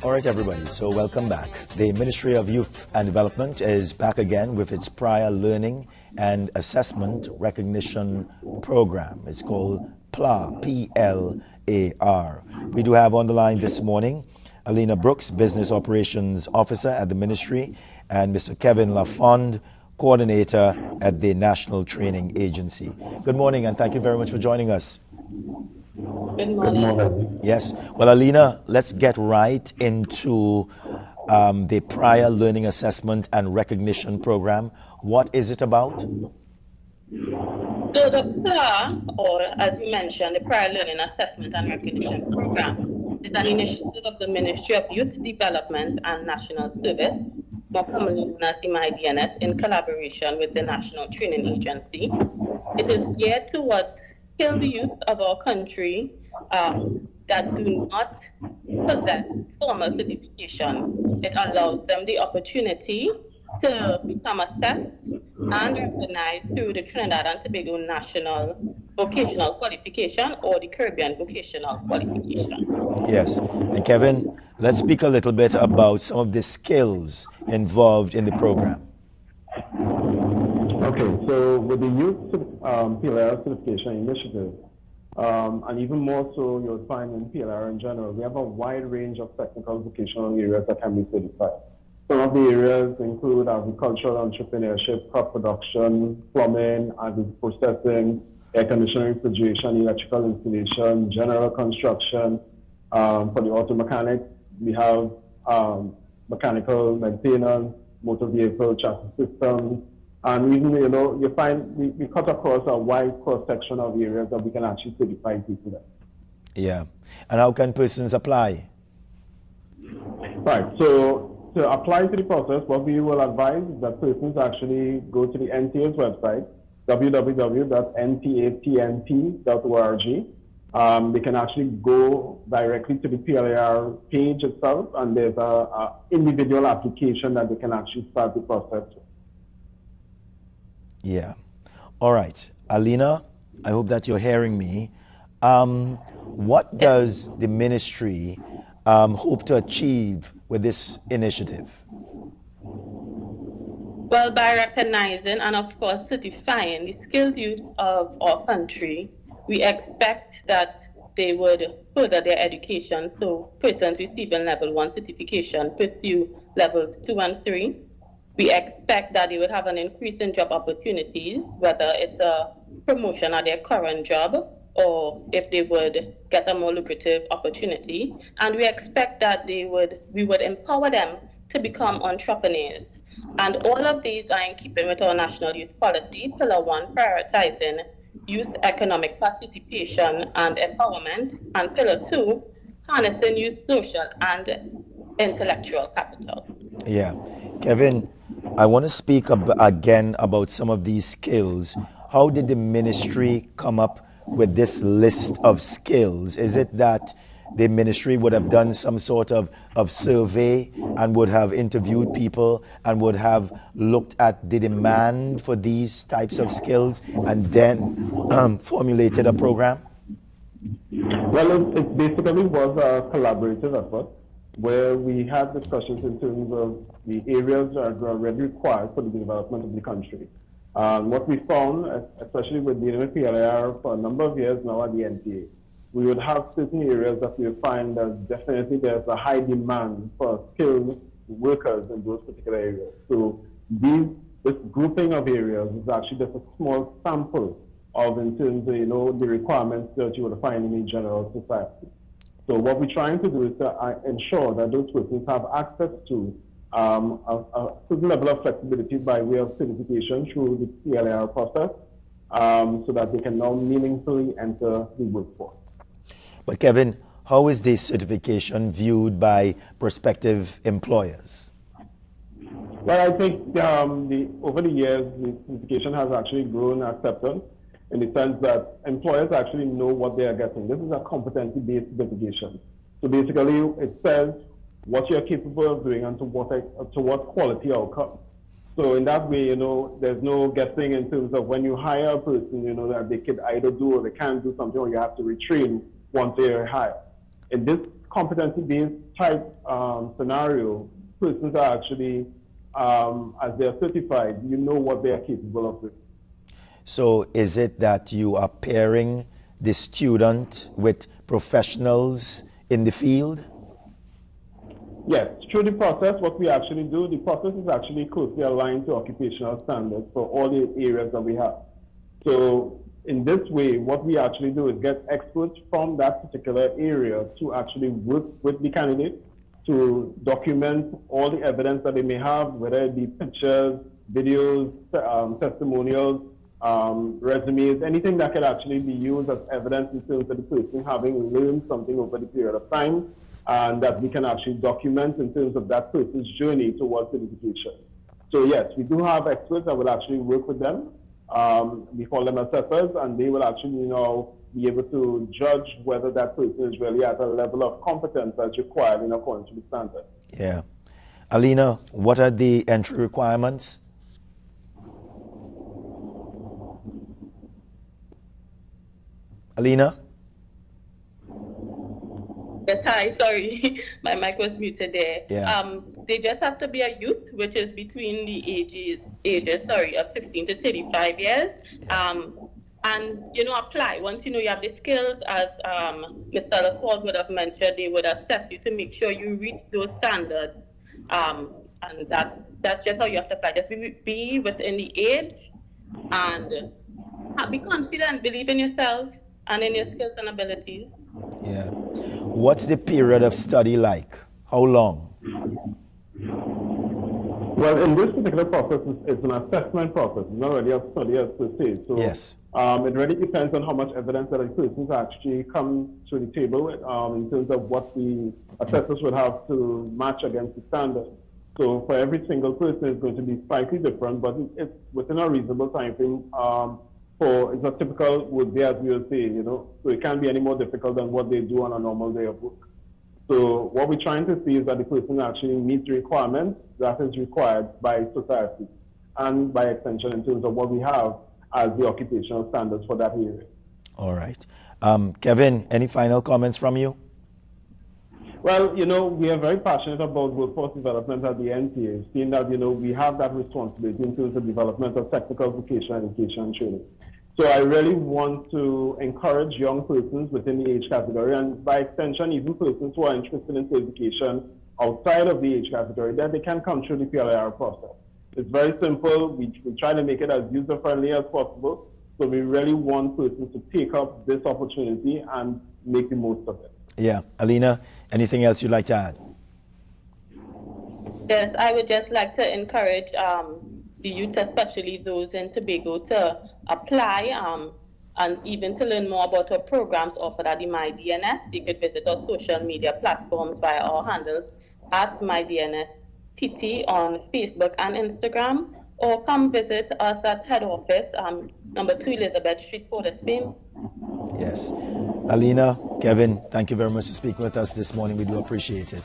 All right, everybody, so welcome back. The Ministry of Youth and Development is back again with its Prior Learning and Assessment Recognition Program. It's called PLAR, P-L-A-R. We do have on the line this morning Alina Brooks, Business Operations Officer at the Ministry, and Mr. Kevin Lafond, Coordinator at the National Training Agency. Good morning, and thank you very much for joining us. Good morning. Yes. Well, Alina, let's get right into the Prior Learning Assessment and Recognition Program. What is it about? So the PLAR, or as you mentioned, the Prior Learning Assessment and Recognition Program, is an initiative of the Ministry of Youth Development and National Service, more commonly known as MYDNS, in collaboration with the National Training Agency. It is geared towards skill the youth of our country that do not possess formal certification. It allows them the opportunity to become assessed and recognized through the Trinidad and Tobago National Vocational Qualification or the Caribbean Vocational Qualification. Yes. And Kevin, let's speak a little bit about some of the skills involved in the program. Okay, so with the Youth PLAR Certification Initiative, and even more so you'll find in PLAR in general, we have a wide range of technical vocational areas that can be certified. Some of the areas include agricultural entrepreneurship, crop production, plumbing, agri-processing, air conditioning, refrigeration, electrical installation, general construction. For the auto mechanics, we have mechanical maintenance, motor vehicle chassis systems. And even, you find we cut across a wide cross-section of areas that we can actually certify people in. Yeah. And how can persons apply? Right. So to apply to the process, what we will advise is that persons actually go to the NTA's website, www.ntatnp.org. They can actually go directly to the PLAR page itself, and there's a individual application that they can actually start the process with. Yeah. All right. Alina, I hope that you're hearing me. What does the ministry hope to achieve with this initiative? Well, by recognizing and, of course, certifying the skilled youth of our country, we expect that they would further their education. So persons receiving level 1 certification pursue levels 2 and 3. We expect that they would have an increase in job opportunities, whether it's a promotion at their current job or if they would get a more lucrative opportunity. And we expect that we would empower them to become entrepreneurs. And all of these are in keeping with our National Youth Policy, Pillar 1, prioritizing youth economic participation and empowerment, and Pillar 2, harnessing youth social and intellectual capital. Yeah. Kevin, I want to speak again about some of these skills. How did the ministry come up with this list of skills? Is it that the ministry would have done some sort of survey and would have interviewed people and would have looked at the demand for these types of skills and then formulated a program? Well, it basically was a collaborative effort where we had discussions in terms of the areas that are already required for the development of the country. What we found, especially with dealing with PLAR for a number of years now at the NTA, we would have certain areas that we would find that definitely there's a high demand for skilled workers in those particular areas. So this grouping of areas is actually just a small sample of, in terms of, the requirements that you would find in a general society. So what we're trying to do is to ensure that those persons have access to a certain level of flexibility by way of certification through the PLAR process, so that they can now meaningfully enter the workforce. But Kevin, how is this certification viewed by prospective employers? Well, I think over the years, the certification has actually grown acceptance in the sense that employers actually know what they are getting. This is a competency-based certification. So basically, it says what you're capable of doing and to what quality outcome. So in that way, there's no guessing in terms of when you hire a person, that they could either do or they can't do something, or you have to retrain once they're hired. In this competency-based type scenario, persons are actually, as they are certified, you know what they are capable of doing. So is it that you are pairing the student with professionals in the field? Yes, through the process, what we actually do, the process is actually closely aligned to occupational standards for all the areas that we have. So in this way, what we actually do is get experts from that particular area to actually work with the candidate to document all the evidence that they may have, whether it be pictures, videos, testimonials, resumes, anything that can actually be used as evidence in terms of the person having learned something over the period of time, and that we can actually document in terms of that person's journey towards certification. So yes, we do have experts that will actually work with them. We call them assessors, and they will actually, be able to judge whether that person is really at a level of competence that's required in accordance with the standard. Yeah. Alina, what are the entry requirements? Alina? Yes, hi, sorry, my mic was muted there. Yeah. They just have to be a youth, which is between the ages of 15 to 35 years. And, apply. Once you know you have the skills, as Mr. LaFord would have mentioned, they would assess you to make sure you reach those standards. And that's just how you have to apply. Just be within the age and be confident, believe in yourself and in your skills and abilities. Yeah. What's the period of study like? How long? Well, in this particular process, it's an assessment process. It's not really a study as per se. So Yes. It really depends on how much evidence that a person actually come to the table with in terms of what the assessors would have to match against the standard. So for every single person, it's going to be slightly different, but it's within a reasonable time frame. It's a typical workday, as we will say, so it can't be any more difficult than what they do on a normal day of work. So what we're trying to see is that the person actually meets the requirements that is required by society and by extension in terms of what we have as the occupational standards for that area. All right. Kevin, any final comments from you? Well, we are very passionate about workforce development at the NTA, seeing that, we have that responsibility in terms of development of technical vocational education and training. So I really want to encourage young persons within the age category, and by extension, even persons who are interested in certification outside of the age category, that they can come through the PLAR process. It's very simple. We try to make it as user-friendly as possible. So we really want persons to take up this opportunity and make the most of it. Yeah. Alina, anything else you'd like to add? Yes, I would just like to encourage the youth, especially those in Tobago, to apply and even to learn more about our programs offered at the MYDNS. They could visit our social media platforms via our handles at MYDNS TT on Facebook and Instagram, or come visit us at head office, number 2 Elizabeth Street, Port of Spain. Yes. Alina, Kevin, thank you very much for speaking with us this morning. We do appreciate it.